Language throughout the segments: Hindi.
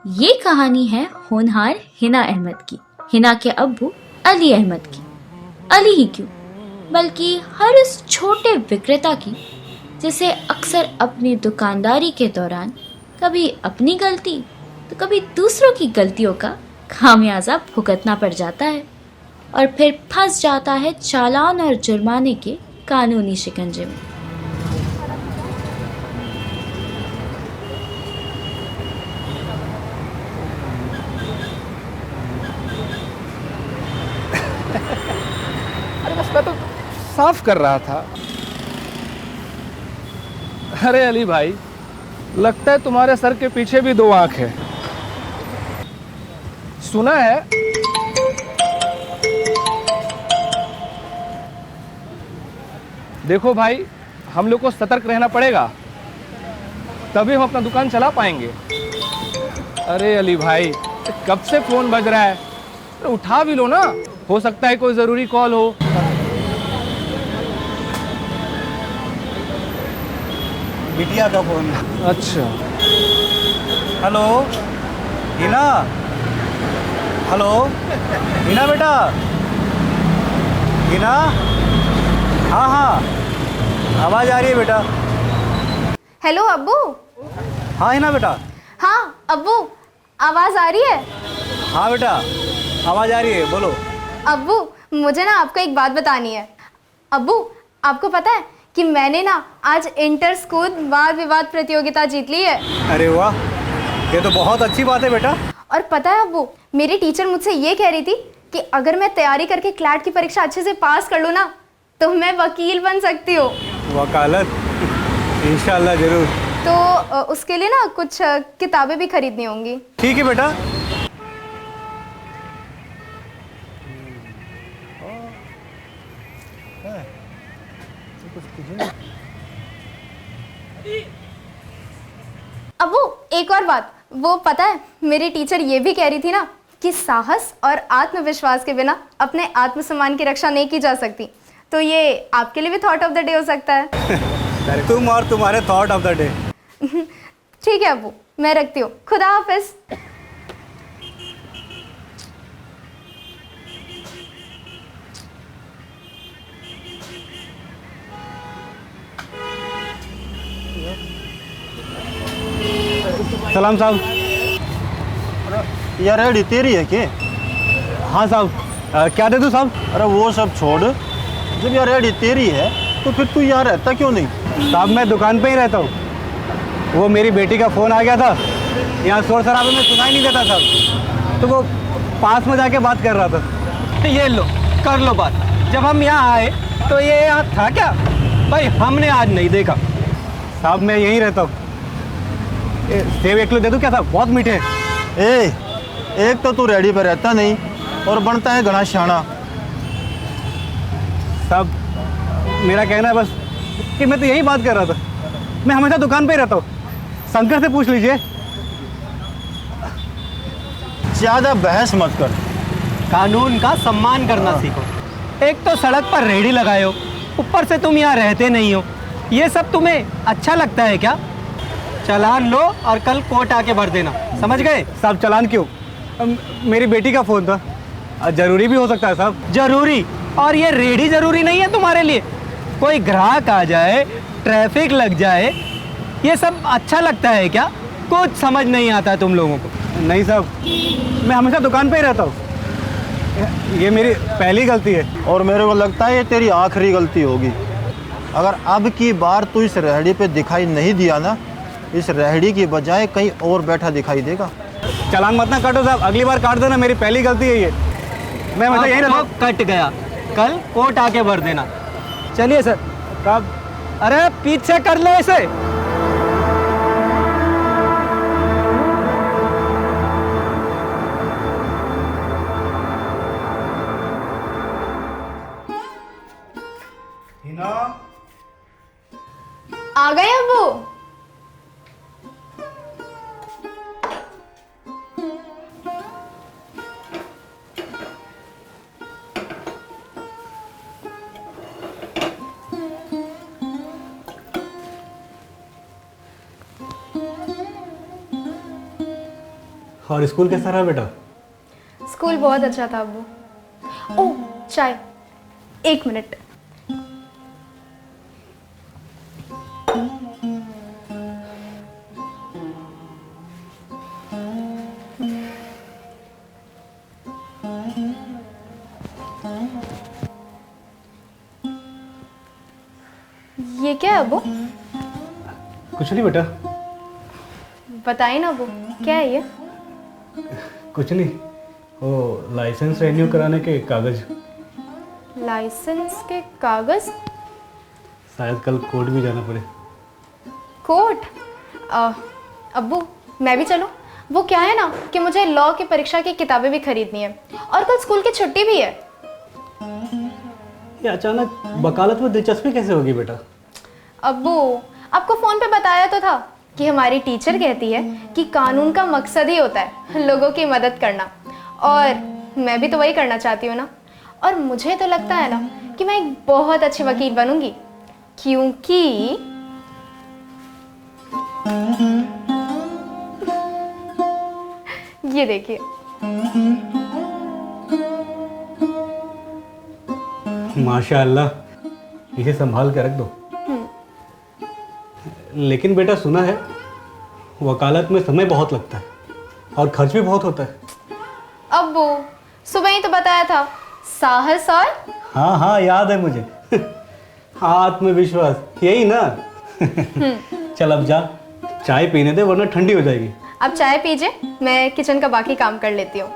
ये कहानी है होनहार हिना अहमद की। हिना के अब्बू अली अहमद की। अली ही क्यों, बल्कि हर उस छोटे विक्रेता की जिसे अक्सर अपनी दुकानदारी के दौरान कभी अपनी गलती तो कभी दूसरों की गलतियों का खामियाजा भुगतना पड़ जाता है और फिर फंस जाता है चालान और जुर्माने के कानूनी शिकंजे में। अरे बस मैं तो साफ कर रहा था। अरे अली भाई, लगता है तुम्हारे सर के पीछे भी दो आंख है। सुना है देखो भाई, हम लोग को सतर्क रहना पड़ेगा, तभी हम अपना दुकान चला पाएंगे। अरे अली भाई, कब से फोन बज रहा है, तो उठा भी लो ना, हो सकता है कोई जरूरी कॉल हो। बिटिया का फोन। अच्छा, हेलो हिना। हेलो हिना बेटा। हिना, हाँ हाँ आवाज़ आ रही है बेटा। हेलो अब्बू। हाँ हिना बेटा। हाँ अब्बू, आवाज़ आ रही है? हाँ बेटा, आवाज़ आ रही है, बोलो। अब्बू, मुझे ना आपको एक बात बतानी है। अब्बू, आपको पता है कि मैंने ना आज इंटर स्कूल वाद विवाद प्रतियोगिता जीत ली है। अरे वाह, ये तो बहुत अच्छी बात है बेटा। और पता है अब्बू, मेरी टीचर मुझसे ये कह रही थी कि अगर मैं तैयारी करके क्लैट की परीक्षा अच्छे से पास कर लूँ ना, तो मैं वकील बन सकती हूँ। वकालत? इंशाल्लाह जरूर। तो उसके लिए ना कुछ किताबें भी खरीदनी होंगी। ठीक है बेटा। अब्बू, एक और बात, वो पता है मेरी टीचर ये भी कह रही थी ना कि साहस और आत्मविश्वास के बिना अपने आत्मसम्मान की रक्षा नहीं की जा सकती। तो ये आपके लिए भी थॉट ऑफ द डे हो सकता है। तुम और तुम्हारे थॉट ऑफ द डे। ठीक है अब्बू, मैं रखती हूँ। खुदा हाफिज। सलाम साहब। यार रेडी तेरी है के? हाँ साहब, क्या दे दूँ साहब? अरे वो सब छोड़, जब यार रेडी तेरी है तो फिर तू यहाँ रहता क्यों नहीं? साहब मैं दुकान पे ही रहता हूँ। वो मेरी बेटी का फ़ोन आ गया था, यहाँ शोर शराबे में सुनाई नहीं देता साहब, तो वो पास में जाके बात कर रहा था। ये लो, कर लो बात। जब हम यहाँ आए तो ये यहाँ था क्या? भाई हमने आज नहीं देखा। साहब मैं यहीं रहता हूँ। सेब 1 किलो दे दूँ क्या साहब? बहुत मीठे हैं। एक तो तू रेडी पे रहता नहीं और बनता है घना शाना। साहब मेरा कहना है बस कि मैं तो यही बात कर रहा था, मैं हमेशा दुकान पे ही रहता हूँ, शंकर से पूछ लीजिए। ज़्यादा बहस मत कर। कानून का सम्मान करना सीखो। एक तो सड़क पर रेहड़ी लगाए हो, ऊपर से तुम यहाँ रहते नहीं हो। ये सब तुम्हें अच्छा लगता है क्या? चालान लो और कल कोर्ट आके भर देना, समझ गए? साहब चालान क्यों? मेरी बेटी का फ़ोन था, ज़रूरी भी हो सकता है साहब। जरूरी? और ये रेहड़ी जरूरी नहीं है तुम्हारे लिए? कोई ग्राहक आ जाए, ट्रैफिक लग जाए, ये सब अच्छा लगता है क्या? कुछ समझ नहीं आता है तुम लोगों को। नहीं साहब, मैं हमेशा दुकान पे ही रहता हूँ, ये मेरी पहली गलती है। और मेरे को लगता है ये तेरी आखिरी गलती होगी। अगर अब की बार तू इस रेहड़ी पे दिखाई नहीं दिया ना, इस रेहड़ी की बजाय कहीं और बैठा दिखाई देगा। चालान मत ना काटो साहब, अगली बार काट देना, मेरी पहली गलती है ये। मैं हमेशा यहीं रहता हूँ। कट गया, कल कोर्ट आके भर देना। चलिए सर। साहब अरे पीछे कर लो इसे। हिना, आ गए अब्बू? और स्कूल कैसा रहा बेटा? स्कूल बहुत अच्छा था अब्बू। ओह चाय, 1 मिनट। ये क्या है अब्बू? कुछ नहीं बेटा, बताइए ना अब्बू, क्या है ये? कुछ नहीं, वो लाइसेंस रिन्यू कराने के कागज। लाइसेंस के कागज? शायद कल कोर्ट भी जाना पड़े। कोर्ट? अब्बू मैं भी चलूं? वो क्या है ना कि मुझे लॉ की परीक्षा की किताबें भी खरीदनी है और कल स्कूल की छुट्टी भी है। ये अचानक वकालत में दिलचस्पी कैसे होगी बेटा? अब्बू आपको फोन पे बताया तो था कि हमारी टीचर कहती है कि कानून का मकसद ही होता है लोगों की मदद करना, और मैं भी तो वही करना चाहती हूँ ना। और मुझे तो लगता है ना कि मैं एक बहुत अच्छी वकील बनूंगी, क्योंकि ये देखिए। माशाअल्लाह, इसे संभाल के रख दो। लेकिन बेटा सुना है वकालत में समय बहुत लगता है और खर्च भी बहुत होता है। अब्बू सुबह ही तो बताया था, साहस और हाँ हाँ याद है मुझे। आत्मविश्वास, यही ना? चल अब जा, चाय पीने दे वरना ठंडी हो जाएगी। आप चाय पीजिए, मैं किचन का बाकी काम कर लेती हूँ।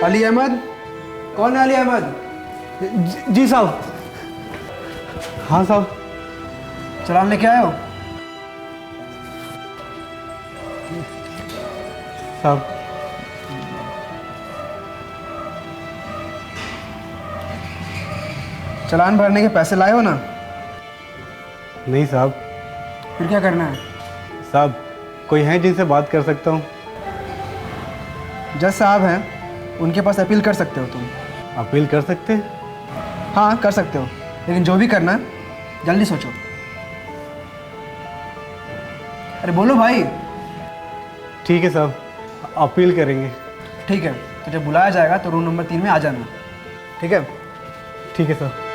अली अहमद, कौन है अली अहमद? जी साहब। हाँ साहब। चालान लेके आए हो? साहब चालान भरने के पैसे लाए हो ना? नहीं साहब। फिर क्या करना है? साहब कोई है जिनसे बात कर सकता हूँ? जज साहब हैं, उनके पास अपील कर सकते हो तुम। अपील कर सकते हैं? हाँ कर सकते हो, लेकिन जो भी करना है जल्दी सोचो। अरे बोलो भाई। ठीक है साहब, अपील करेंगे। ठीक है, तो जब बुलाया जाएगा तो रूम नंबर 3 में आ जाना। ठीक है? ठीक है साहब।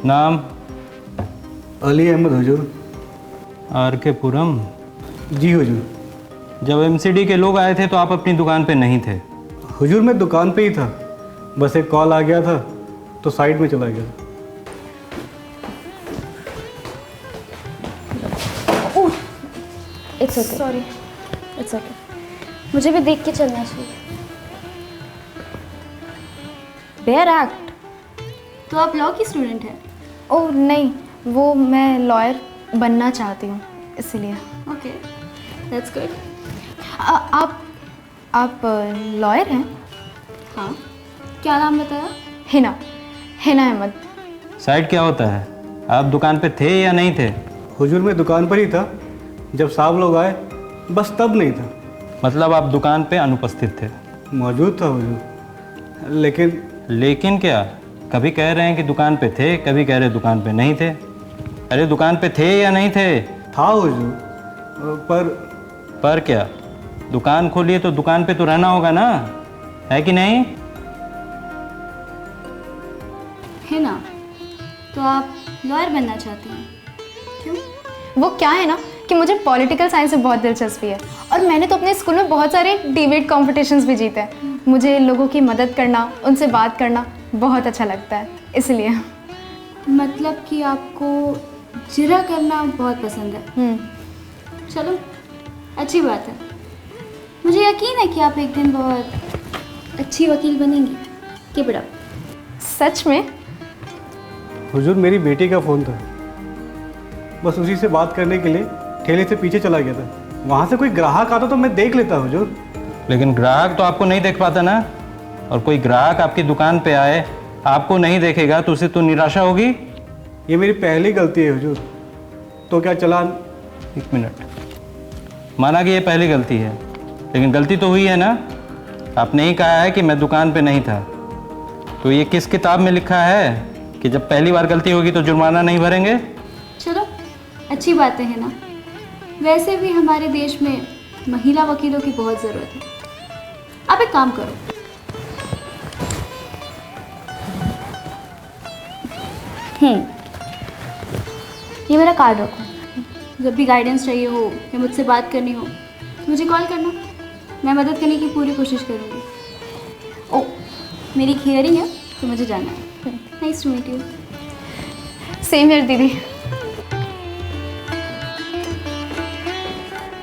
नाम? अली अहमद हुजूर। आर के पुरम? जी हुजूर। जब एमसीडी के लोग आए थे तो आप अपनी दुकान पे नहीं थे? हुजूर मैं दुकान पे ही था, बस एक कॉल आ गया था तो साइड में चला गया। It's okay, sorry. It's okay, मुझे भी देख के चलना चाहिए। बेयर एक्ट, तो आप लॉ की स्टूडेंट हैं? ओह नहीं, वो मैं लॉयर बनना चाहती हूँ इसलिए। Okay, that's good. आप लॉयर हैं? हाँ, क्या नाम बताया? हिना, हिना अहमद। साइड क्या होता है? आप दुकान पे थे या नहीं थे? हुजूर मैं दुकान पर ही था, जब साहब लोग आए बस तब नहीं था। मतलब आप दुकान पे अनुपस्थित थे? मौजूद था हुजूर, लेकिन क्या? कभी कह रहे हैं कि दुकान पे थे, कभी कह रहे दुकान पे नहीं थे। अरे दुकान पे थे या नहीं थे? था हुजूर, पर क्या? दुकान खोलिए तो दुकान पे तो रहना होगा ना, है कि नहीं? है ना, तो आप लॉयर बनना चाहते हैं? क्यों? वो क्या है ना कि मुझे पॉलिटिकल साइंस से बहुत दिलचस्पी है और मैंने तो अपने स्कूल में बहुत सारे डिबेट कॉम्पिटिशन्स भी जीते हैं। मुझे लोगों की मदद करना, उनसे बात करना बहुत अच्छा लगता है, इसलिए। मतलब कि आपको जिरा करना बहुत पसंद है। चलो, अच्छी बात है। मुझे यकीन है कि आप एक दिन बहुत अच्छी वकील बनेंगी। Keep it up. सच में? हुजूर मेरी बेटी का फ़ोन था, बस उसी से बात करने के लिए ठेले से पीछे चला गया था। वहाँ से कोई ग्राहक आता तो मैं देख लेता हुजूर। लेकिन ग्राहक तो आपको नहीं देख पाता ना, और कोई ग्राहक आपकी दुकान पे आए आपको नहीं देखेगा तो उसे तो निराशा होगी। ये मेरी पहली गलती है हुजूर, तो क्या चालान? 1 मिनट, माना कि ये पहली गलती है, लेकिन गलती तो हुई है ना। आपने ही कहा है कि मैं दुकान पे नहीं था, तो ये किस किताब में लिखा है कि जब पहली बार गलती होगी तो जुर्माना नहीं भरेंगे? चलो, अच्छी बात है ना। वैसे भी हमारे देश में महिला वकीलों की बहुत ज़रूरत है। आप एक काम करो, ये मेरा कार्ड रखो। जब भी गाइडेंस चाहिए हो या मुझसे बात करनी हो तो मुझे कॉल करना, मैं मदद करने की पूरी कोशिश करूँगी। ओ, मेरी हियरिंग है तो मुझे जाना है। Nice to meet you. Same here didi.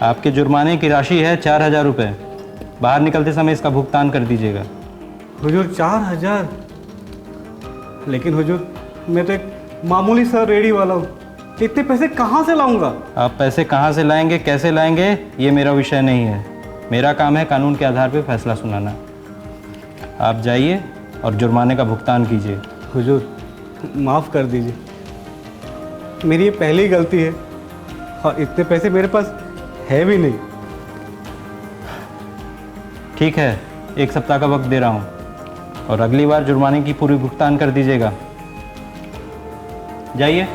आपके जुर्माने की राशि है 4000 रुपये। बाहर निकलते समय इसका भुगतान कर दीजिएगा। हुजूर 4000? लेकिन हुजूर मैं तो एक मामूली सा रेडी वाला हूँ, इतने पैसे कहाँ से लाऊंगा? आप पैसे कहाँ से लाएंगे, कैसे लाएंगे, ये मेरा विषय नहीं है। मेरा काम है कानून के आधार पर फैसला सुनाना। आप जाइए और जुर्माने का भुगतान कीजिए। हुजूर माफ़ कर दीजिए, मेरी ये पहली गलती है और इतने पैसे मेरे पास है भी नहीं। ठीक है, 1 सप्ताह का वक्त दे रहा हूँ और अगली बार जुर्माने की पूरी भुगतान कर दीजिएगा। जाइए।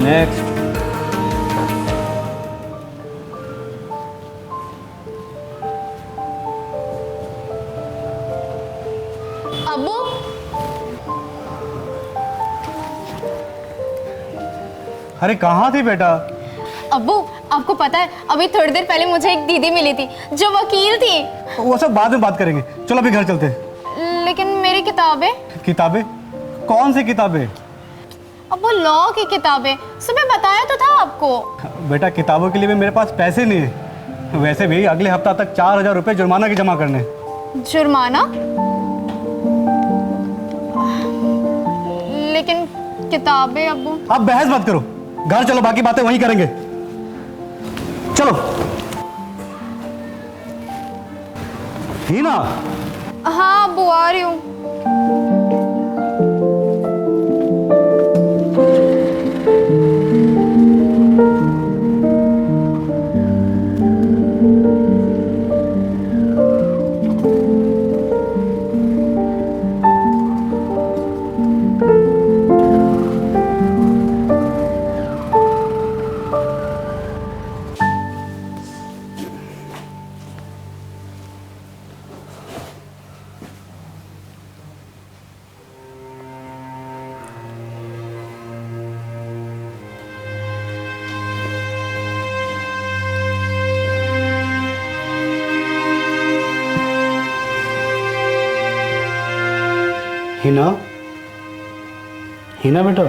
नेक्स्ट। अब्बू, अरे कहाँ थी बेटा? अब्बू आपको पता है अभी थोड़ी देर पहले मुझे एक दीदी मिली थी जो वकील थी। वो सब बाद में बात करेंगे, चलो अभी घर चलते हैं। लेकिन मेरी किताबें? किताबें? कौन सी किताबें? अब वो लॉ की किताबें, सुबह बताया तो था आपको। बेटा किताबों के लिए भी मेरे पास पैसे नहीं है। वैसे भी अगले हफ्ता तक 4000 रुपये जुर्माना की जमा करने। जुर्माना? लेकिन किताबें अब्बू। अब बहस मत करो, घर चलो, बाकी बातें वहीं करेंगे। चलो। हीना। हाँ अब्बू आ रही हूँ। हिना, हिना बेटा,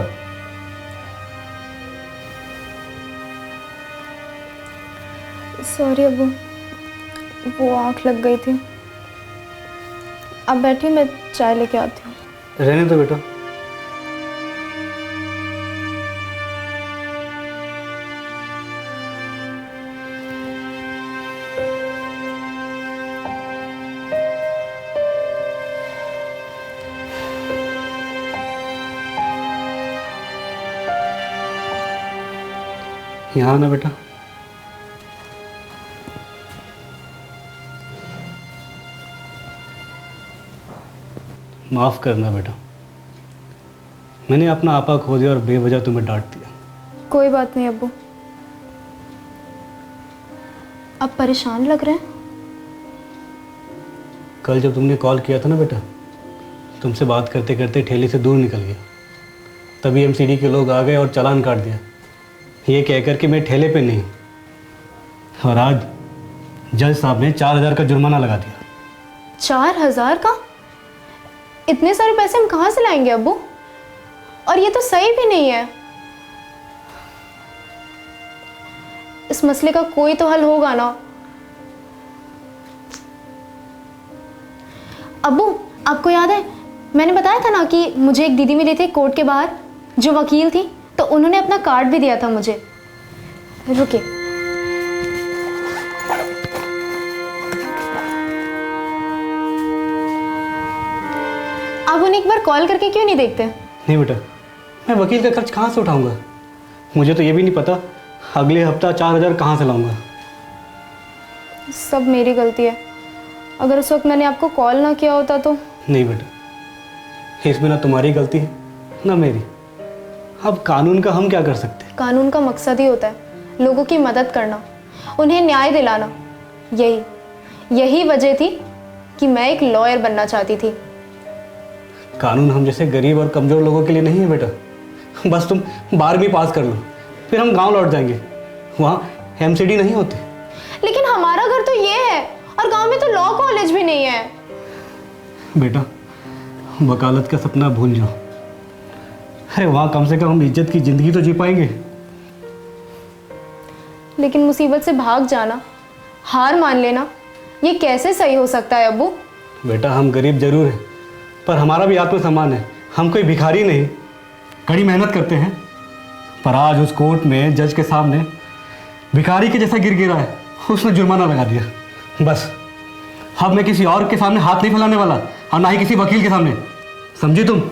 सॉरी अब्बू, वो आँख लग गई थी। आप बैठिए, मैं चाय लेके आती हूँ। रहने दो बेटा। यहाँ आना बेटा। माफ़ करना बेटा, मैंने अपना आपा खो दिया और बेवजह तुम्हें डांट दिया। कोई बात नहीं अब्बू। आप परेशान लग रहे हैं। कल जब तुमने कॉल किया था ना बेटा, तुमसे बात करते करते ठेले से दूर निकल गया, तभी एमसीडी के लोग आ गए और चालान काट दिया, ये कहकर कि मैं ठेले पे नहीं। और आज जज साहब ने 4000 का जुर्माना लगा दिया। 4000 का? इतने सारे पैसे हम कहाँ से लाएंगे अब्बू? और ये तो सही भी नहीं है। इस मसले का कोई तो हल होगा ना। अब्बू, आपको याद है मैंने बताया था ना कि मुझे एक दीदी मिली थी कोर्ट के बाहर जो वकील थी, तो उन्होंने अपना कार्ड भी दिया था मुझे। रुकिए, आप उन्हें एक बार कॉल करके क्यों नहीं देखते? नहीं बेटा, मैं वकील का खर्च कहाँ से उठाऊंगा? मुझे तो ये भी नहीं पता अगले हफ्ता 4000 कहाँ से लाऊंगा। सब मेरी गलती है। अगर उस वक्त मैंने आपको कॉल ना किया होता तो। नहीं बेटा, इसमें ना तुम्हारी गलती है ना मेरी। अब कानून का हम क्या कर सकते हैं? कानून का मकसद ही होता है लोगों की मदद करना, उन्हें न्याय दिलाना। यही वजह थी कि मैं एक लॉयर बनना चाहती थी। कानून हम जैसे गरीब और कमज़ोर लोगों के लिए नहीं है बेटा। बस तुम 12वीं पास कर लो, फिर हम गांव लौट जाएंगे, वहाँ एमसीडी नहीं होती। लेकिन हमारा घर तो ये है और गांव में तो लॉ कॉलेज भी नहीं है। बेटा, वकालत का सपना भूल जाओ। अरे वहाँ कम से कम हम इज्जत की ज़िंदगी तो जी पाएंगे। लेकिन मुसीबत से भाग जाना, हार मान लेना, ये कैसे सही हो सकता है अब्बू? बेटा, हम गरीब जरूर हैं, पर हमारा भी आत्मसम्मान है। हम कोई भिखारी नहीं, कड़ी मेहनत करते हैं। पर आज उस कोर्ट में जज के सामने भिखारी के जैसा गिर गिरा है, उसने जुर्माना लगा दिया। बस अब मैं किसी और के सामने हाथ नहीं फैलाने वाला, और ना ही किसी वकील के सामने, समझी तुम?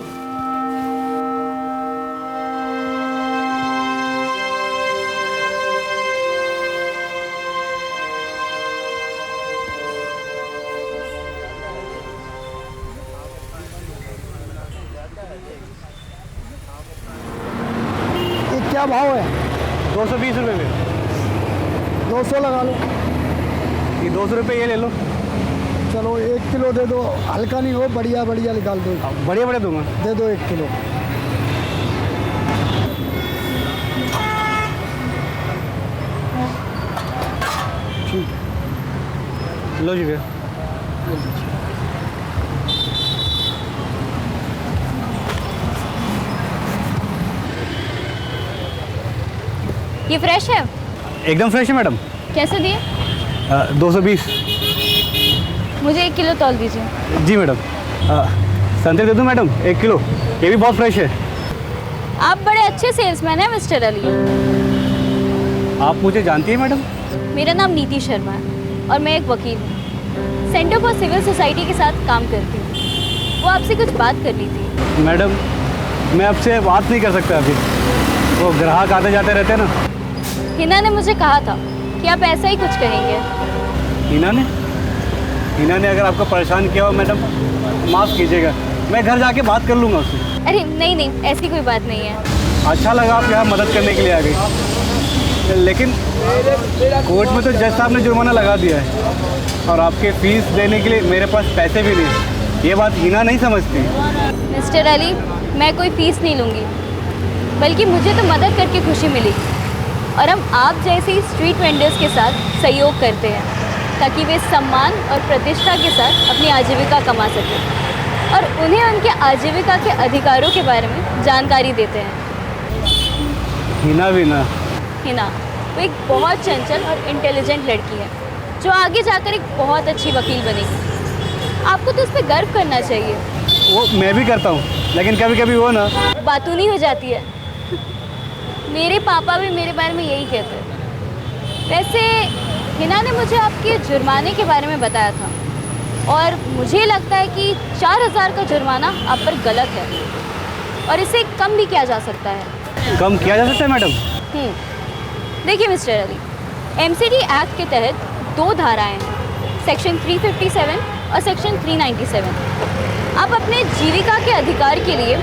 क्या भाव है? 220 रुपये में। 200 लगा लो। ये 200 रुपये ये ले लो। चलो 1 किलो दे दो, हल्का नहीं हो, बढ़िया बढ़िया निकाल दो। बढ़िया बढ़िया दूंगा। दे दो 1 किलो। लो जी भैया। ये फ्रेश है? एकदम फ्रेश है मैडम। कैसे दिए? 220। मुझे 1 किलो तौल दीजिए। जी मैडम। संतरे दे दूँ मैडम 1 किलो? ये भी बहुत फ्रेश है। आप बड़े अच्छे सेल्समैन हैं मिस्टर अली। आप मुझे जानती हैं मैडम? मेरा नाम नीति शर्मा है और मैं एक वकील हूँ। सेंटर फॉर सिविल सोसाइटी के साथ काम करती हूँ। वो आपसे कुछ बात करनी थी। मैडम, मैं आपसे बात नहीं कर सकता अभी, वो ग्राहक आते जाते रहते हैं ना। हिना ने मुझे कहा था कि आप ऐसा ही कुछ कहेंगे। हिना ने अगर आपको परेशान किया हो मैडम, माफ़ कीजिएगा, मैं घर जाके बात कर लूँगा उससे। अरे नहीं, ऐसी कोई बात नहीं है। अच्छा लगा आप यहाँ मदद करने के लिए आ गई, लेकिन कोर्ट में तो जज साहब ने जुर्माना लगा दिया है और आपके फीस देने के लिए मेरे पास पैसे भी नहीं। ये बात हिना नहीं समझती। मिस्टर अली, मैं कोई फीस नहीं लूँगी, बल्कि मुझे तो मदद करके खुशी मिली और हम आप जैसे स्ट्रीट वेंडर्स के साथ सहयोग करते हैं ताकि वे सम्मान और प्रतिष्ठा के साथ अपनी आजीविका कमा सकें। और उन्हें उनके आजीविका के अधिकारों के बारे में जानकारी देते हैं। हिना भी ना। हिना वो एक बहुत चंचल और इंटेलिजेंट लड़की है जो आगे जाकर एक बहुत अच्छी वकील बनेगी। आपको तो उस पर गर्व करना चाहिए। वो मैं भी करता हूँ, लेकिन कभी कभी वो ना बातूनी हो जाती है। मेरे पापा भी मेरे बारे में यही कहते हैं। वैसे हिना ने मुझे आपके जुर्माने के बारे में बताया था और मुझे लगता है कि 4000 का जुर्माना आप पर गलत है और इसे कम भी किया जा सकता है। कम किया जा सकता है मैडम? देखिए मिस्टर अली, एमसीडी एक्ट के तहत 2 धाराएं हैं, सेक्शन 357 और सेक्शन 397। आप अपने जीविका के अधिकार के लिए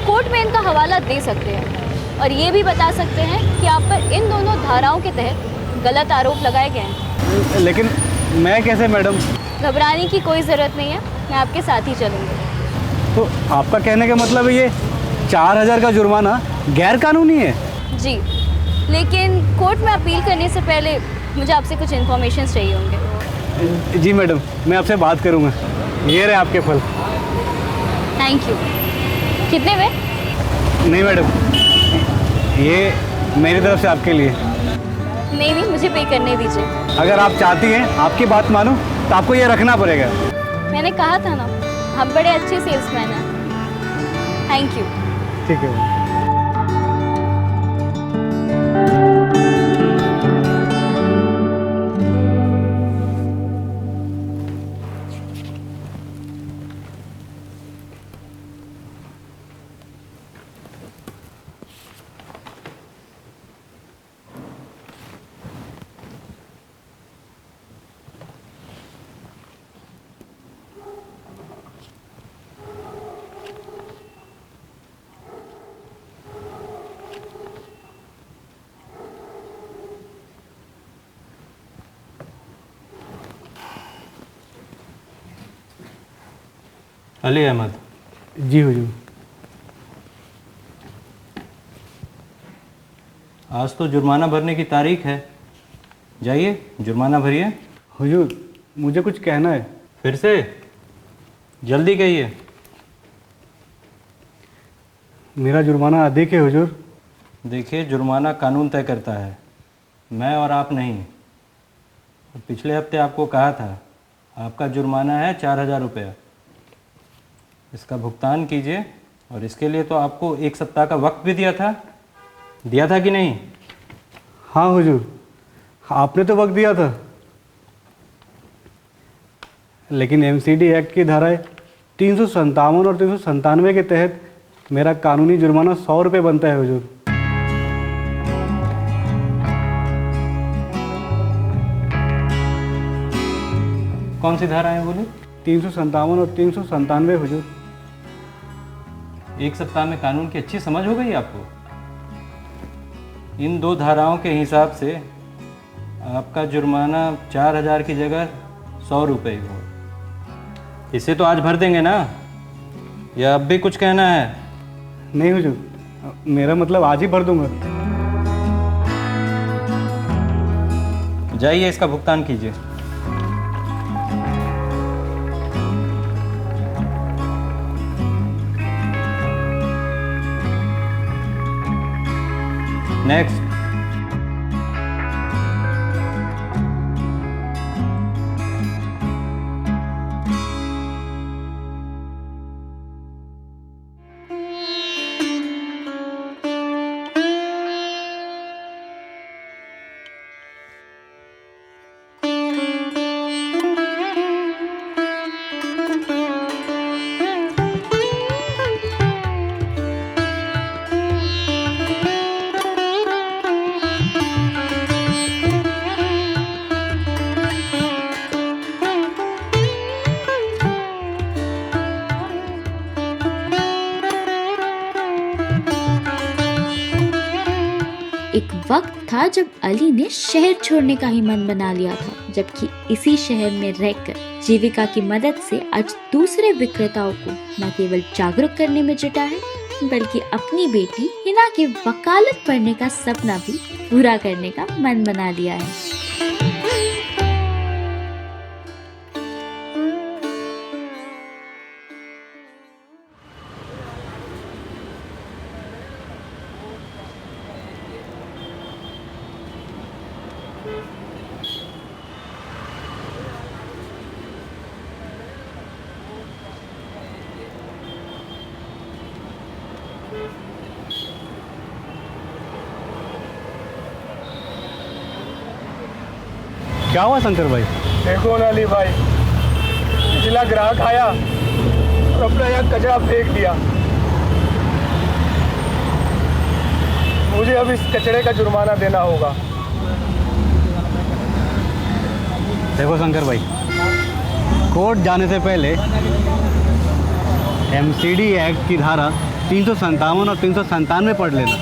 कोर्ट में इनका हवाला दे सकते हैं और ये भी बता सकते हैं कि आप पर इन दोनों धाराओं के तहत गलत आरोप लगाए गए हैं। लेकिन मैं कैसे मैडम? घबराने की कोई ज़रूरत नहीं है, मैं आपके साथ ही चलूँगी। तो आपका कहने का मतलब है ये 4000 का जुर्माना गैर कानूनी है? जी, लेकिन कोर्ट में अपील करने से पहले मुझे आपसे कुछ इन्फॉर्मेशन चाहिए होंगे। जी मैडम, मैं आपसे बात करूँगा। ये रहे आपके फल। Thank you. कितने में? नहीं मैडम, ये मेरी तरफ से आपके लिए। नहीं, मुझे पे करने दीजिए। अगर आप चाहती हैं आपकी बात मानूं तो आपको ये रखना पड़ेगा। मैंने कहा था ना, हम बड़े अच्छे सेल्समैन हैं। Thank you. ठीक है। अली अहमद। जी हुजूर। आज तो जुर्माना भरने की तारीख है, जाइए जुर्माना भरिए। हुजूर, मुझे कुछ कहना है। फिर से? जल्दी कहिए। मेरा जुर्माना अधिक है हुजूर। देखिए, जुर्माना कानून तय करता है, मैं और आप नहीं। पिछले हफ्ते आपको कहा था आपका जुर्माना है 4000 रुपया। इसका भुगतान कीजिए, और इसके लिए तो आपको 1 सप्ताह का वक्त भी दिया था कि नहीं? हाँ हुजूर, आपने तो वक्त दिया था, लेकिन एमसीडी एक्ट की धाराएं 357 और 397 के तहत मेरा कानूनी जुर्माना 100 रुपये बनता है हुजूर। कौन सी धाराएं बोली? 357 और 397 हुजूर। 1 सप्ताह में कानून की अच्छी समझ हो गई आपको? इन 2 धाराओं के हिसाब से आपका जुर्माना 4000 की जगह 100 रुपये हो। इसे तो आज भर देंगे ना, या अब भी कुछ कहना है? नहीं हुजूर, मेरा मतलब आज ही भर दूंगा। जाइए इसका भुगतान कीजिए। नेक्स्ट। एक वक्त था जब अली ने शहर छोड़ने का ही मन बना लिया था, जबकि इसी शहर में रहकर जीविका की मदद से आज दूसरे विक्रेताओं को न केवल जागरूक करने में जुटा है, बल्कि अपनी बेटी हिना की वकालत पढ़ने का सपना भी पूरा करने का मन बना लिया है। क्या हुआ शंकर भाई? देखो ना अली भाई, पिछला ग्राहक आया और अपना यहाँ कचरा फेंक दिया। मुझे अब इस कचरे का जुर्माना देना होगा। देखो शंकर भाई, कोर्ट जाने से पहले एमसीडी एक्ट की धारा 357 और 397 पढ़ लेना।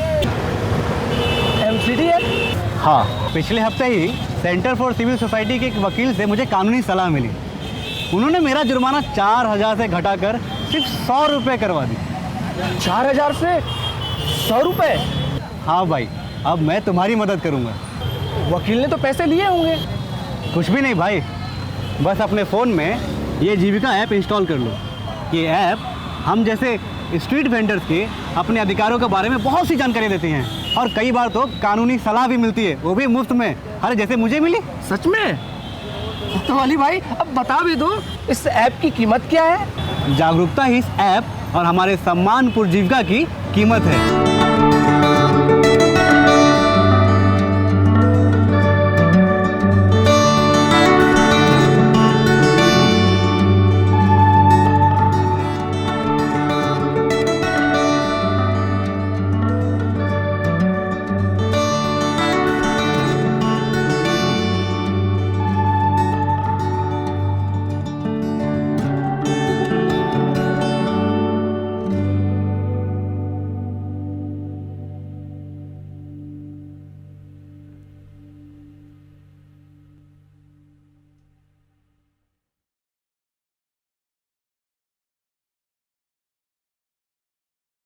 MCD act? हाँ, पिछले हफ्ते ही सेंटर फॉर सिविल सोसाइटी के एक वकील से मुझे कानूनी सलाह मिली। उन्होंने मेरा जुर्माना 4000 से घटाकर सिर्फ 100 रुपये करवा दी। 4000 से 100 रुपये? हाँ भाई, अब मैं तुम्हारी मदद करूँगा। वकील ने तो पैसे लिए होंगे। कुछ भी नहीं भाई, बस अपने फ़ोन में ये जीविका ऐप इंस्टॉल कर लो। ये ऐप हम जैसे स्ट्रीट वेंडर्स के अपने अधिकारों के बारे में बहुत सी जानकारी देती हैं और कई बार तो कानूनी सलाह भी मिलती है, वो भी मुफ्त में। अरे जैसे मुझे मिली। सच में? तो अली भाई अब बता भी दो, इस ऐप की कीमत क्या है? जागरूकता ही इस ऐप और हमारे सम्मानपुर जीविका की कीमत है।